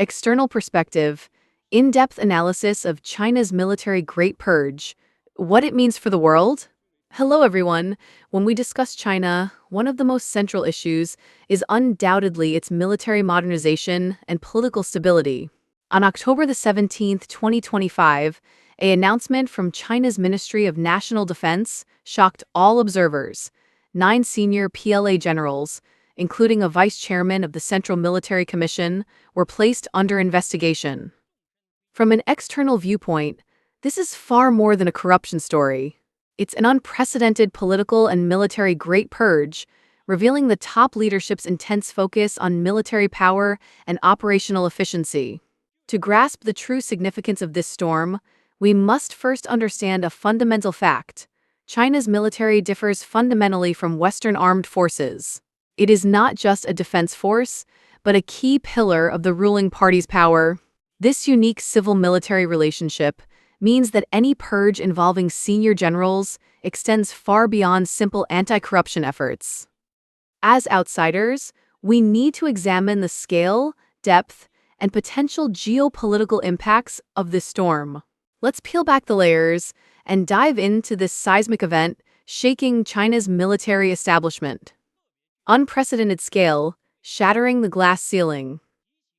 External perspective, in-depth analysis of China's military Great Purge, what it means for the world. Hello everyone. When we discuss China, one of the most central issues is undoubtedly its military modernization and political stability. On October the 17th, 2025, an announcement from China's Ministry of National Defense shocked all observers. 9 senior PLA generals, including a vice chairman of the Central Military Commission, were placed under investigation. From an external viewpoint, this is far more than a corruption story. It's an unprecedented political and military Great Purge, revealing the top leadership's intense focus on military power and operational efficiency. To grasp the true significance of this storm, we must first understand a fundamental fact. China's military differs fundamentally from Western armed forces. It is not just a defense force, but a key pillar of the ruling party's power. This unique civil-military relationship means that any purge involving senior generals extends far beyond simple anti-corruption efforts. As outsiders, we need to examine the scale, depth, and potential geopolitical impacts of this storm. Let's peel back the layers and dive into this seismic event shaking China's military establishment. Unprecedented scale, shattering the glass ceiling.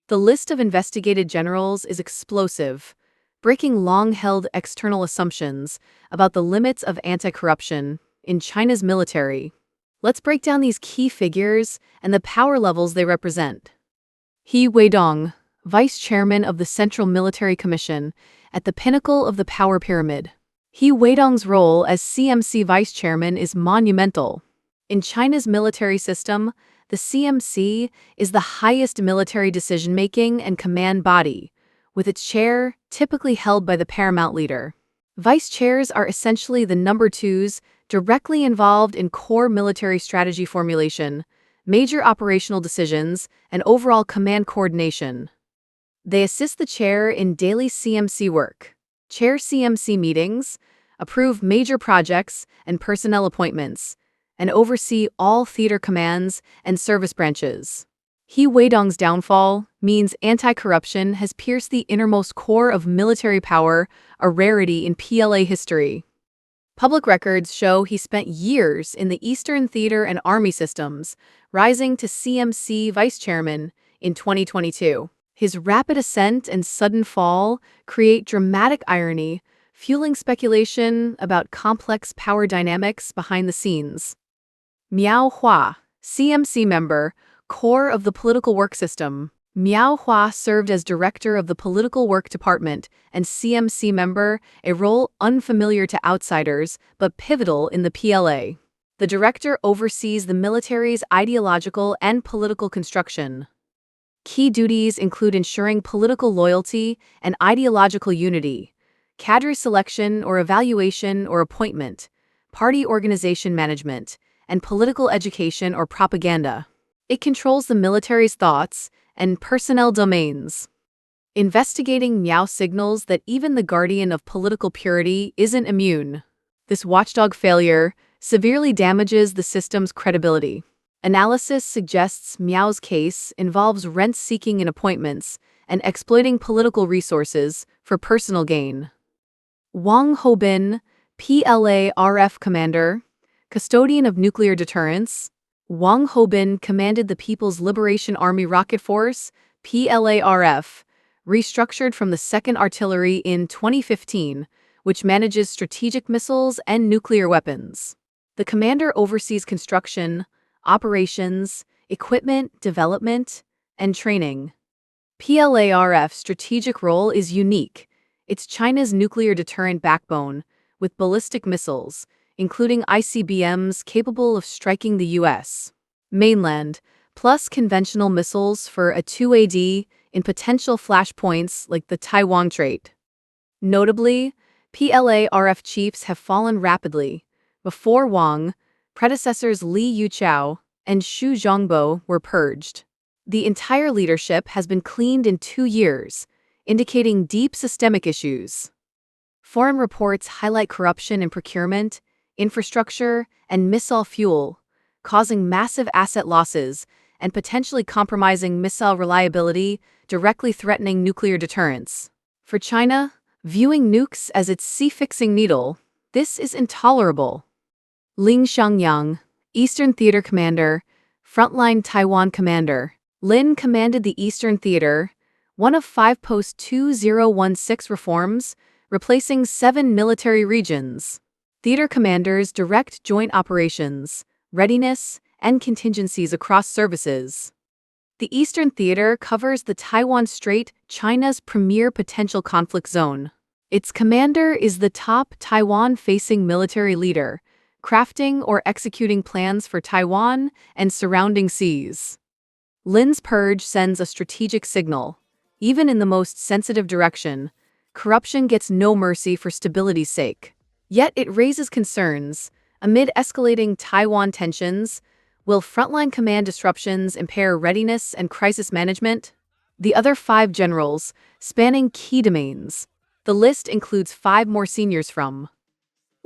The list of investigated generals is explosive, breaking long-held external assumptions about the limits of anti-corruption in China's military. Let's break down these key figures and the power levels they represent. He Weidong, vice chairman of the Central Military Commission, at the pinnacle of the power pyramid. He Weidong's role as CMC vice chairman is monumental. In China's military system, the CMC is the highest military decision-making and command body, with its chair typically held by the paramount leader. Vice chairs are essentially the number twos directly involved in core military strategy formulation, major operational decisions, and overall command coordination. They assist the chair in daily CMC work, chair CMC meetings, approve major projects and personnel appointments, and oversee all theater commands and service branches. He Weidong's downfall means anti-corruption has pierced the innermost core of military power, a rarity in PLA history. Public records show he spent years in the Eastern Theater and Army systems, rising to CMC vice chairman in 2022. His rapid ascent and sudden fall create dramatic irony, fueling speculation about complex power dynamics behind the scenes. Miao Hua, CMC member, core of the political work system. Miao Hua served as director of the political work department and CMC member, a role unfamiliar to outsiders but pivotal in the PLA. The director oversees the military's ideological and political construction. Key duties include ensuring political loyalty and ideological unity, cadre selection or evaluation or appointment, party organization management, and political education or propaganda. It controls the military's thoughts and personnel domains. Investigating Miao signals that even the guardian of political purity isn't immune. This watchdog failure severely damages the system's credibility. Analysis suggests Miao's case involves rent-seeking in appointments and exploiting political resources for personal gain. Wang Hobin, PLA-RF commander, custodian of nuclear deterrence. Wang Hobin commanded the People's Liberation Army Rocket Force, PLA-RF, restructured from the 2nd Artillery in 2015, which manages strategic missiles and nuclear weapons. The commander oversees construction, operations, equipment development, and training. PLA-RF's strategic role is unique. It's China's nuclear deterrent backbone, with ballistic missiles, including ICBMs capable of striking the U.S. mainland, plus conventional missiles for a 2AD in potential flashpoints like the Taiwan Strait. Notably, PLA-RF chiefs have fallen rapidly. Before Wang, predecessors Li Yuchao and Xu Zhongbo were purged. The entire leadership has been cleaned in 2 years, indicating deep systemic issues. Foreign reports highlight corruption in procurement, infrastructure, and missile fuel, causing massive asset losses and potentially compromising missile reliability, directly threatening nuclear deterrence. For China, viewing nukes as its sea-fixing needle, this is intolerable. Ling Xiangyang, Eastern Theater Commander, Frontline Taiwan Commander. Lin commanded the Eastern Theater, one of 5 post-2016 reforms, replacing 7 military regions. Theater commanders direct joint operations, readiness, and contingencies across services. The Eastern Theater covers the Taiwan Strait, China's premier potential conflict zone. Its commander is the top Taiwan-facing military leader, crafting or executing plans for Taiwan and surrounding seas. Lin's purge sends a strategic signal. Even in the most sensitive direction, corruption gets no mercy for stability's sake. Yet it raises concerns. Amid escalating Taiwan tensions, will frontline command disruptions impair readiness and crisis management? The other 5 generals, spanning key domains. The list includes 5 more seniors from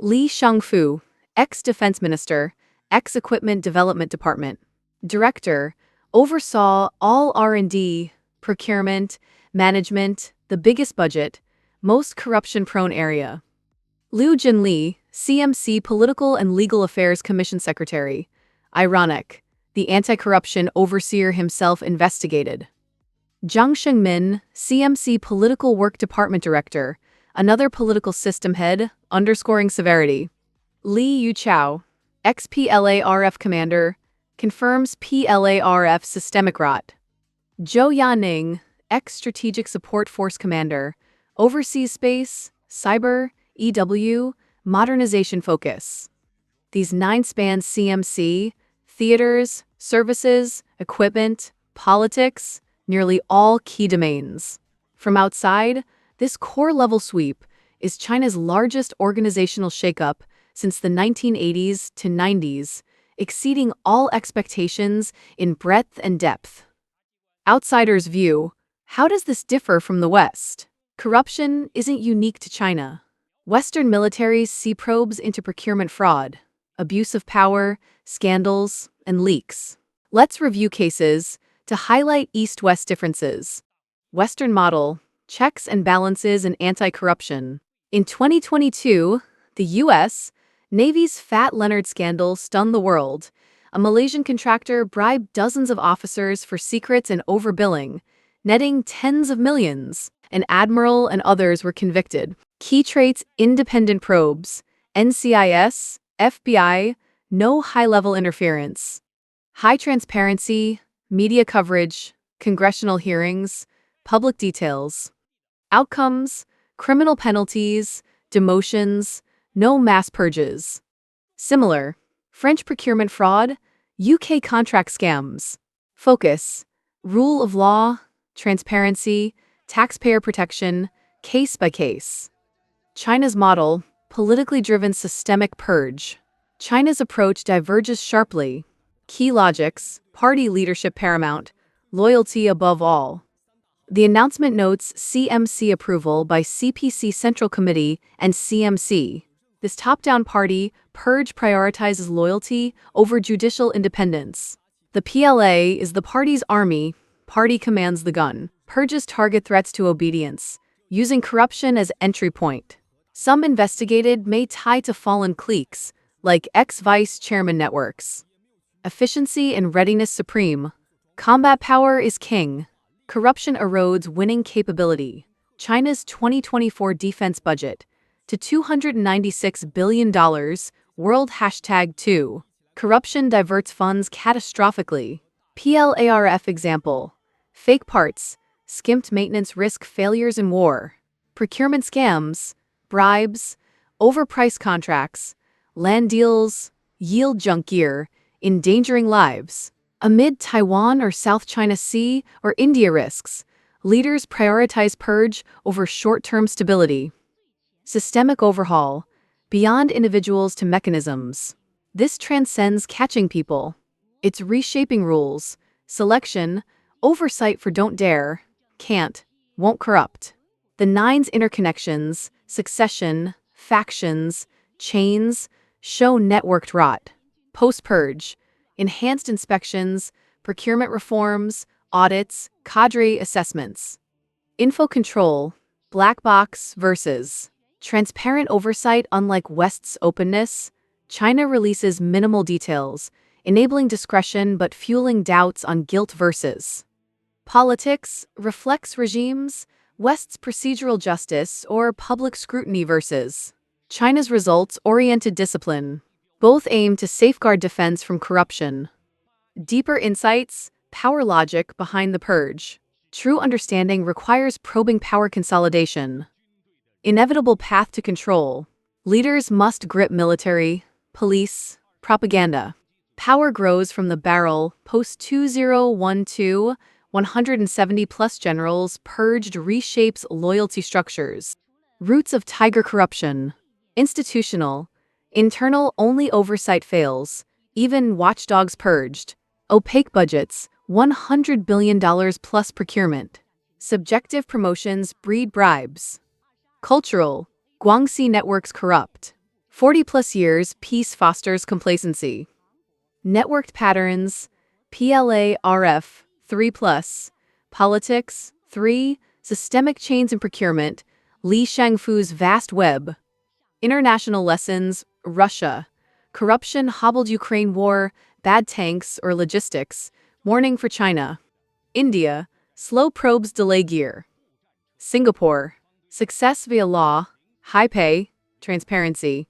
Li Shangfu, ex-defense minister, ex-equipment development department, director, oversaw all R&D, procurement, management, the biggest budget, most corruption-prone area. Liu Junli, CMC Political and Legal Affairs Commission Secretary. Ironic, the anti-corruption overseer himself investigated. Zhang Shengmin, CMC Political Work Department Director, another political system head, underscoring severity. Li Yuchao, ex-PLA-RF Commander, confirms PLA-RF systemic rot. Zhou Yaning, ex-Strategic Support Force Commander, oversees space, cyber, EW, modernization focus. These 9 span CMC, theaters, services, equipment, politics, nearly all key domains. From outside, this core-level sweep is China's largest organizational shakeup since the 1980s to 90s, exceeding all expectations in breadth and depth. Outsiders view, how does this differ from the West? Corruption isn't unique to China. Western militaries see probes into procurement fraud, abuse of power, scandals, and leaks. Let's review cases to highlight East-West differences. Western model, checks and balances and anti-corruption. In 2022, the U.S. Navy's Fat Leonard scandal stunned the world. A Malaysian contractor bribed dozens of officers for secrets and overbilling, netting tens of millions. An admiral and others were convicted. Key traits: independent probes, NCIS, FBI, no high-level interference. High transparency, media coverage, congressional hearings, public details. Outcomes: criminal penalties, demotions, no mass purges. Similar: French procurement fraud, UK contract scams. Focus: rule of law, transparency, taxpayer protection, case by case. China's model, politically driven systemic purge. China's approach diverges sharply. Key logics: party leadership paramount, loyalty above all. The announcement notes CMC approval by CPC Central Committee and CMC. This top-down party purge prioritizes loyalty over judicial independence. The PLA is the party's army, party commands the gun. Purges target threats to obedience, using corruption as entry point. Some investigated may tie to fallen cliques, like ex-vice chairman networks. Efficiency and readiness supreme. Combat power is king. Corruption erodes winning capability. China's 2024 defense budget to $296 billion, world #2. Corruption diverts funds catastrophically. PLARF example. Fake parts, skimped maintenance risk failures in war. Procurement scams, bribes, overpriced contracts, land deals, yield junk gear, endangering lives. Amid Taiwan or South China Sea or India risks, leaders prioritize purge over short-term stability. Systemic overhaul, beyond individuals to mechanisms. This transcends catching people. It's reshaping rules, selection, oversight for don't dare, can't, won't corrupt. The 9's interconnections, succession, factions, chains, show networked rot. Post-purge, enhanced inspections, procurement reforms, audits, cadre assessments. Info control, black box versus transparent oversight. Unlike West's openness, China releases minimal details, enabling discretion but fueling doubts on guilt versus politics, reflex regimes, West's procedural justice or public scrutiny versus China's results-oriented discipline. Both aim to safeguard defense from corruption. Deeper insights, power logic behind the purge. True understanding requires probing power consolidation. Inevitable path to control. Leaders must grip military, police, propaganda. Power grows from the barrel. Post-2012, 170-plus generals purged reshapes loyalty structures. Roots of tiger corruption. Institutional. Internal only oversight fails. Even watchdogs purged. Opaque budgets. $100 billion plus procurement. Subjective promotions breed bribes. Cultural. Guangxi networks corrupt. 40-plus years, peace fosters complacency. Networked patterns. PLA RF 3+. Politics 3. Systemic chains in procurement. Li Shangfu's vast web. International lessons. Russia. Corruption hobbled Ukraine war. Bad tanks or logistics. Warning for China. India. Slow probes delay gear. Singapore. Success via law. High pay. Transparency.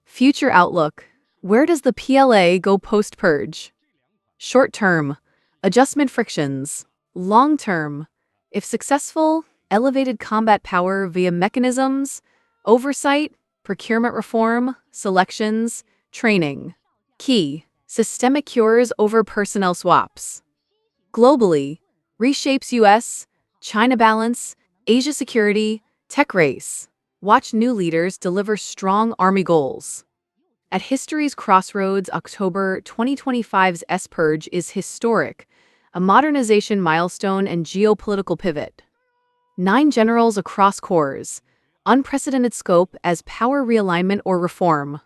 Future outlook. Where does the PLA go post-purge? Short-term. Adjustment frictions. Long-term. If successful, elevated combat power via mechanisms, oversight, procurement reform, selections, training. Key. Systemic cures over personnel swaps. Globally, reshapes US, China balance, Asia security, tech race. Watch new leaders deliver strong army goals. At history's crossroads, October 2025's S-Purge is historic, a modernization milestone and geopolitical pivot. 9 generals across corps, unprecedented scope as power realignment or reform.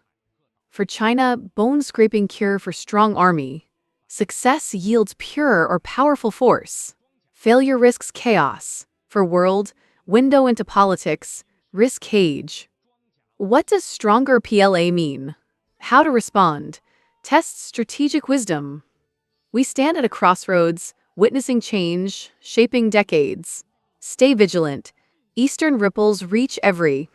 For China, bone-scraping cure for strong army. Success yields pure or powerful force. Failure risks chaos. For world, window into politics, risk cage. What does stronger PLA mean? How to respond. Tests strategic wisdom. We stand at a crossroads, witnessing change, shaping decades. Stay vigilant. Eastern ripples reach every